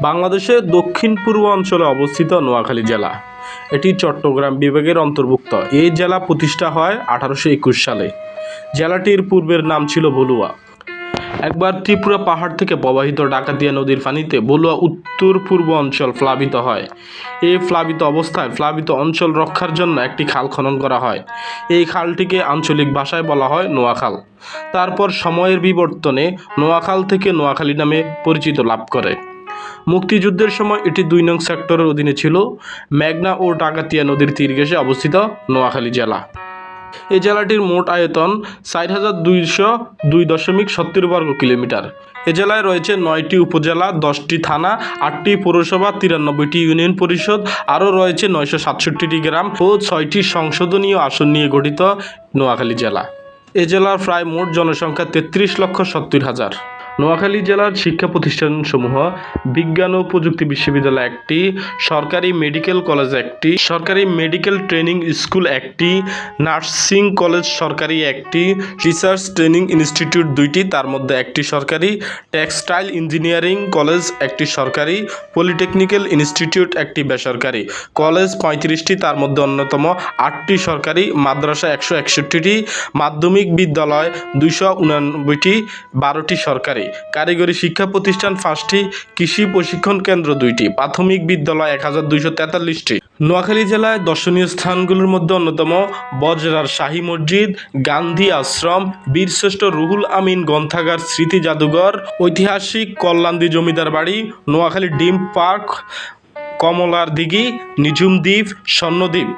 বাংলাদেশের দক্ষিণ পূর্ব অঞ্চলে অবস্থিত নোয়াখালী জেলা। এটি চট্টগ্রাম বিভাগের অন্তর্ভুক্ত। এই জেলা প্রতিষ্ঠা হয় 1821 সালে। জেলাটির পূর্বের নাম ছিল বলুয়া। একবার ত্রিপুরা পাহাড় থেকে প্রবাহিত ডাকাতিয়া নদীর পানিতে বলুয়া উত্তর পূর্ব অঞ্চল প্লাবিত হয়। এই প্লাবিত অবস্থায় প্লাবিত অঞ্চল রক্ষার জন্য একটি খাল খনন করা হয়। এই খালটিকে আঞ্চলিক ভাষায় বলা হয় নোয়াখাল। তারপর সময়ের বিবর্তনে নোয়াখাল থেকে নোয়াখালী নামে পরিচিত লাভ করে। মুক্তিযুদ্ধের সময় এটি ২ নং সেক্টরের অধীনে ছিল। মেঘনা ও ডাকাতিয়া নদীর তীর ঘেঁষে অবস্থিত নোয়াখালী জেলা। এই জেলাটির মোট আয়তন ৪,২০২.৭০ বর্গ কিলোমিটার। এ জেলায় রয়েছে ৯টি উপজেলা, 10টি থানা, 8টি পৌরসভা, 93টি ইউনিয়ন পরিষদ, আরও রয়েছে ৯৬৭টি গ্রাম ও 6টি সংসদীয় আসন নিয়ে গঠিত নোয়াখালী জেলা। এ জেলার প্রায় মোট জনসংখ্যা ৩৩,৭০,০০০। নোয়াখালী জেলার শিক্ষা প্রতিষ্ঠানসমূহ: বিজ্ঞান ও প্রযুক্তি বিশ্ববিদ্যালয় একটি, সরকারি মেডিকেল কলেজ একটি, সরকারি মেডিকেল ট্রেনিং স্কুল একটি, নার্সিং কলেজ সরকারি একটি, রিসার্চ ট্রেনিং ইনস্টিটিউট 2টি, তার মধ্যে একটি সরকারি, টেক্সটাইল ইঞ্জিনিয়ারিং কলেজ একটি সরকারি, পলিটেকনিক্যাল ইনস্টিটিউট একটি বেসরকারি, কলেজ 35টি, তার মধ্যে অন্যতম 8টি সরকারি, মাদ্রাসা 161টি, মাধ্যমিক বিদ্যালয় 289টি, 12টি সরকারি, কারিগরি শিক্ষা প্রতিষ্ঠান 5টি, কৃষি প্রশিক্ষণ কেন্দ্র 2টি, প্রাথমিক বিদ্যালয় 1243টি। নোয়াখালী জেলায় দর্শনীয় স্থানগুলোর মধ্যে অন্যতম বজরার শাহী মসজিদ, গান্ধী আশ্রম, বীরশ্রেষ্ঠ রুহুল আমিন গ্রন্থাগার, স্মৃতি জাদুঘর, ঐতিহাসিক কল্যাণদী জমিদার বাড়ি, নোয়াখালী ডিম পার্ক, কমলার দিঘি, নিঝুম দ্বীপ, স্বর্ণদ্বীপ।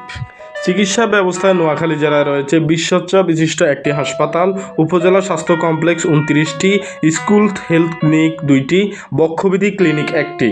চিকিৎসা ব্যবস্থায় নোয়াখালী জেলায় রয়েছে 20 শয্যা বিশিষ্ট একটি হাসপাতাল, উপজেলা স্বাস্থ্য কমপ্লেক্স 29টি, স্কুল হেলথ ক্লিনিক 2টি, বক্ষব্যাধি ক্লিনিক 1টি।